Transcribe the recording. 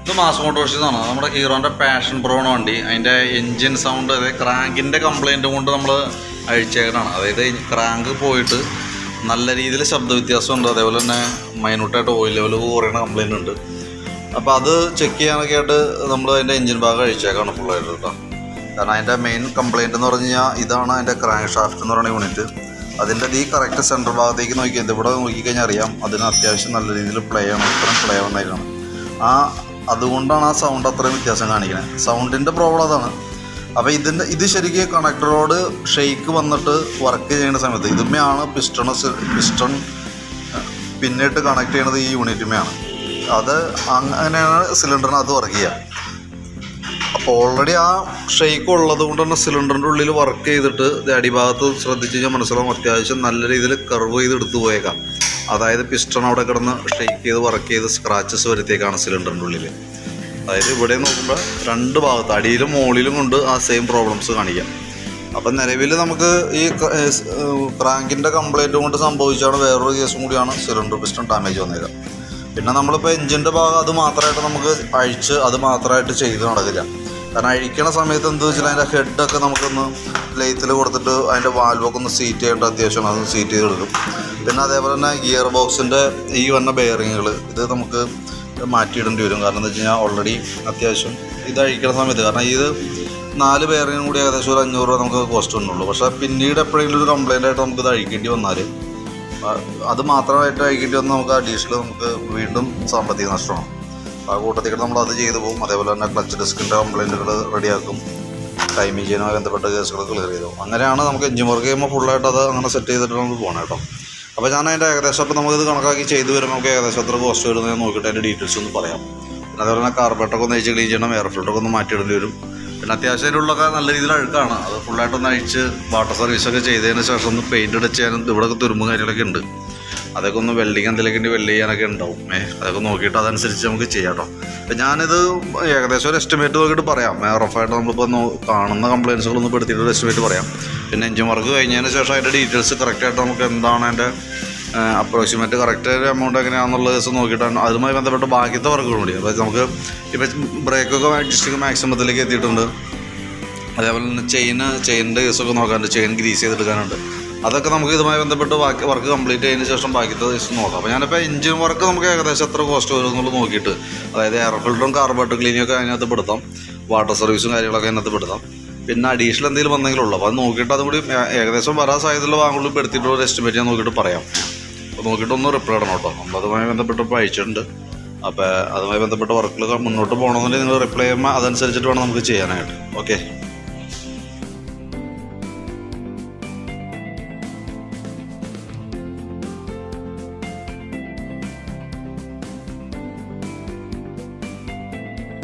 ഇത് മാസ് മോട്ടോഴ്സിന്നാണ് നമ്മുടെ ഹീറോൻ്റെ പാഷൻ പ്രോണ വണ്ടി. അതിൻ്റെ എൻജിൻ സൗണ്ട്, അതായത് ക്രാങ്കിൻ്റെ കംപ്ലയിൻറ്റ് കൊണ്ട് നമ്മൾ അഴിച്ചേക്കണതാണ്. അതായത് ക്രാങ്ക് പോയിട്ട് നല്ല രീതിയിൽ ശബ്ദ വ്യത്യാസമുണ്ട്, അതേപോലെ തന്നെ മൈന്യൂട്ടായിട്ട് ഓയിൽ ലെവൽ കുറയുന്ന കംപ്ലയിൻ്റ് ഉണ്ട്. അപ്പോൾ അത് ചെക്ക് ചെയ്യാനൊക്കെ ആയിട്ട് നമ്മൾ അതിൻ്റെ എൻജിൻ ഭാഗം അഴിച്ചേക്കാണ് ഫുള്ളായിട്ട് കേട്ടോ. കാരണം അതിൻ്റെ മെയിൻ കംപ്ലയിൻ്റ് എന്ന് പറഞ്ഞു കഴിഞ്ഞാൽ ഇതാണ് അതിൻ്റെ ക്രാങ്ക് ഷാഫ്റ്റ് എന്ന് പറയുന്ന യൂണിറ്റ്. അതിൻ്റെ ഈ കറക്റ്റ് സെൻറ്റർ ഭാഗത്തേക്ക് നോക്കിയാൽ ഇവിടെ നോക്കിക്കഴിഞ്ഞാൽ അറിയാം അതിന് അത്യാവശ്യം നല്ല രീതിയിൽ പ്ലേ ആണ്, ഇത്രയും പ്ലേ വന്നേക്കാണ്. അതുകൊണ്ടാണ് ആ സൗണ്ട് അത്രയും വ്യത്യാസം കാണിക്കുന്നത്. സൗണ്ടിൻ്റെ പ്രോബ്ലം അതാണ്. അപ്പോൾ ഇത് ശരിക്കും കണക്ടറോട് ഷെയ്ക്ക് വന്നിട്ട് വർക്ക് ചെയ്യുന്ന സമയത്ത് ഇതുമ്മയാണ് പിസ്റ്റൺ പിന്നിട്ട് കണക്ട് ചെയ്യണത് ഈ യൂണിറ്റുമ്മയാണ്. അത് അങ്ങനെയാണ് സിലിണ്ടറിനകത്ത് വർക്ക് ചെയ്യുക. അപ്പോൾ ഓൾറെഡി ആ ഷെയ്ക്ക് ഉള്ളത് കൊണ്ട് തന്നെ സിലിണ്ടറിൻ്റെ ഉള്ളിൽ വർക്ക് ചെയ്തിട്ട് അടിഭാഗത്ത് ശ്രദ്ധിച്ച് കഴിഞ്ഞാൽ മനസ്സിലാവും അത്യാവശ്യം നല്ല രീതിയിൽ കർവ് ചെയ്ത് എടുത്തു പോയേക്കാം. അതായത് പിസ്റ്റൺ അവിടെ കിടന്ന് ഷെയ്ക്ക് ചെയ്ത് വർക്ക് ചെയ്ത് സ്ക്രാച്ചസ് വരുത്തേക്കാണ് സിലിണ്ടറിൻ്റെ ഉള്ളിൽ. അതായത് ഇവിടെ നോക്കുമ്പോൾ രണ്ട് ഭാഗത്ത് അടിയിലും മുകളിലും കൊണ്ട് ആ സെയിം പ്രോബ്ലംസ് കാണിക്കാം. അപ്പം നിലവിൽ നമുക്ക് ഈ ക്രാങ്കിൻ്റെ കംപ്ലയിൻറ്റ് കൊണ്ട് സംഭവിച്ചാണ് വേറൊരു കേസും കൂടിയാണ് സിലിണ്ടർ പിസ്റ്റൺ ഡാമേജ് വന്നേക്കാം. പിന്നെ നമ്മളിപ്പോൾ എൻജിൻ്റെ ഭാഗം അത് മാത്രമായിട്ട് നമുക്ക് അഴിച്ച് അത് മാത്രമായിട്ട് ചെയ്ത് നടക്കില്ല. കാരണം അഴിക്കണ സമയത്ത് എന്താ വെച്ചാൽ അതിൻ്റെ ഹെഡൊക്കെ നമുക്കൊന്ന് ലെയ്ത്തിൽ കൊടുത്തിട്ട് അതിൻ്റെ വാൽവൊക്കെ ഒന്ന് സീറ്റ് ചെയ്യേണ്ട അത്യാവശ്യമാണ്. അതൊന്ന് സീറ്റ് ചെയ്ത് കൊടുക്കും. പിന്നെ അതേപോലെ തന്നെ ഗിയർ ബോക്സിൻ്റെ ഈ വന്ന ബെയറിങ്ങുകൾ ഇത് നമുക്ക് മാറ്റിയിടേണ്ടി വരും. കാരണം എന്താ വെച്ച് കഴിഞ്ഞാൽ ഓൾറെഡി അത്യാവശ്യം ഇത് അഴിക്കണ സമയത്ത്, കാരണം ഇത് 4 ബെയറിങ്ങും കൂടി ഏകദേശം ഒരു 500 രൂപ നമുക്ക് കോസ്റ്റ് വന്നുള്ളൂ. പക്ഷേ പിന്നീട് എപ്പോഴെങ്കിലും ഒരു കംപ്ലയിൻ്റ് ആയിട്ട് നമുക്കിത് അഴിക്കേണ്ടി വന്നാൽ അത് മാത്രമായിട്ട് അഴിക്കേണ്ടി വന്നാൽ നമുക്ക് അഡീഷണൽ നമുക്ക് വീണ്ടും സാമ്പത്തിക നഷ്ടമാണ്. ആ കൂട്ടത്തിൽ നമ്മൾ അത് ചെയ്തു പോകും. അതേപോലെ തന്നെ ക്ലച്ച് ഡിസ്കിൻ്റെ കംപ്ലയിൻറ്റുകൾ റെഡിയാക്കും, ടൈമിങ് ചെയ്യുന്നതുമായി ബന്ധപ്പെട്ട കേസുകൾ ക്ലിയർ ചെയ്തു. അങ്ങനെയാണ് നമുക്ക് എൻജിൻ വർക്ക് ചെയ്യുമ്പോൾ ഫുള്ളായിട്ട് അത് അങ്ങനെ സെറ്റ് ചെയ്തിട്ട് നമുക്ക് പോകണം കേട്ടോ. അപ്പോൾ ഞാൻ അതിൻ്റെ ഏകദേശം അപ്പോൾ നമുക്കിത് കണക്കാക്കി ചെയ്ത് വരുമ്പോൾ നമുക്ക് ഏകദേശം എത്ര കോസ്റ്റ് വരുന്നത് നോക്കിയിട്ട് അതിൻ്റെ ഡീറ്റെയിൽസ് ഒന്ന് പറയാം. പിന്നെ അതേപോലെ തന്നെ കാർബറേറ്ററൊക്കെ ഒന്ന് അഴിച്ച് ക്ലീൻ ചെയ്യണം, എയർ ഫിൽറ്ററൊക്കെ ഒന്ന് മാറ്റിയിടേണ്ടി വരും. പിന്നെ അത്യാവശ്യം അതിൻ്റെ ഉള്ളൊക്കെ നല്ല രീതിയിൽ അഴുക്കാണ്. അത് ഫുള്ളായിട്ടൊന്ന് അഴിച്ച് വാട്ടർ സർവീസൊക്കെ ചെയ്തതിന് ശേഷം ഒന്ന് പെയിൻ്റ് അടിച്ച് ചെയ്യാനും ഇവിടെയൊക്കെ തുരുമ്പും കാര്യങ്ങളൊക്കെ ഉണ്ട്. അതൊക്കെ ഒന്ന് വെൽഡിങ് എന്തെങ്കിലും വെൽഡ് ചെയ്യാനൊക്കെ ഉണ്ടാവും. അതൊക്കെ നോക്കിയിട്ട് അതനുസരിച്ച് നമുക്ക് ചെയ്യാം കേട്ടോ. അപ്പം ഞാനിത് ഏകദേശം ഒരു എസ്റ്റിമേറ്റ് നോക്കിയിട്ട് പറയാം. റഫായിട്ട് നമ്മളിപ്പോൾ കാണുന്ന കംപ്ലയിൻസുകളൊന്നും പെടുത്തിയിട്ട് ഒരു എസ്റ്റിമേറ്റ് പറയാം. പിന്നെ എൻജിൻ വർക്ക് കഴിഞ്ഞതിന് ശേഷം അതിൻ്റെ ഡീറ്റെയിൽസ് കറക്റ്റായിട്ട് നമുക്ക് എന്താണ് അതിൻ്റെ അപ്രോക്സിമേറ്റ് കറക്റ്റ് എമൗണ്ട് എങ്ങനെയാണെന്നുള്ള ദിവസം നോക്കിയിട്ടാണ് അതുമായി ബന്ധപ്പെട്ട് ബാക്കിയത്തെ വർക്കുകൾ കൂടി. അതായത് നമുക്ക് ഇപ്പം ബ്രേക്കൊക്കെ അഡ്ജസ്റ്റ് മാക്സിമത്തിലേക്ക് എത്തിയിട്ടുണ്ട്. അതേപോലെ തന്നെ ചെയിനിൻ്റെ കേസൊക്കെ നോക്കാനുണ്ട്, ചെയിൻ ഗ്രീസ് ചെയ്തെടുക്കാനുണ്ട്. അതൊക്കെ നമുക്ക് ഇതുമായി ബന്ധപ്പെട്ട് ബാക്കി വർക്ക് കംപ്ലീറ്റ് ചെയ്തതിന് ശേഷം ബാക്കിയത്തെ ദിവസം നോക്കാം. അപ്പോൾ ഞാനിപ്പോൾ എൻജിൻ വർക്ക് നമുക്ക് ഏകദേശം എത്ര കോസ്റ്റ് വരും എന്നുള്ളത് നോക്കിയിട്ട്, അതായത് എയർ ഫിൽറ്ററും കാർബറേറ്റർ ക്ലീനിങ്ങൊക്കെ അതിനകത്ത് പെടുത്താം, വാട്ടർ സർവീസും കാര്യങ്ങളൊക്കെ അതിനകത്ത് പെടുത്താം. പിന്നെ അഡീഷണൽ എന്തെങ്കിലും വന്നെങ്കിലും ഉള്ളൂ. അപ്പോൾ അത് നോക്കിയിട്ട് അതും കൂടി ഏകദേശം വരാൻ സാധ്യതയുള്ള വാങ്ങുള്ളൂ എടുത്തിട്ടുള്ള ഒരു എസ്റ്റിമേറ്റ് ഞാൻ നോക്കിയിട്ട് പറയാം. അപ്പോൾ നോക്കിയിട്ടൊന്ന് റിപ്ലൈ ഇടണം കേട്ടോ. നമ്മളതുമായി ബന്ധപ്പെട്ട് ഇപ്പോൾ അയച്ചിട്ടുണ്ട്. അപ്പോൾ അതുമായി ബന്ധപ്പെട്ട വർക്കുകൾ മുന്നോട്ട് പോകണമെന്നുണ്ടെങ്കിൽ നിങ്ങൾ റിപ്ലൈ ചെയ്യുമ്പോൾ അതനുസരിച്ചിട്ട് വേണം നമുക്ക് ചെയ്യാനായിട്ട്. ഓക്കെ.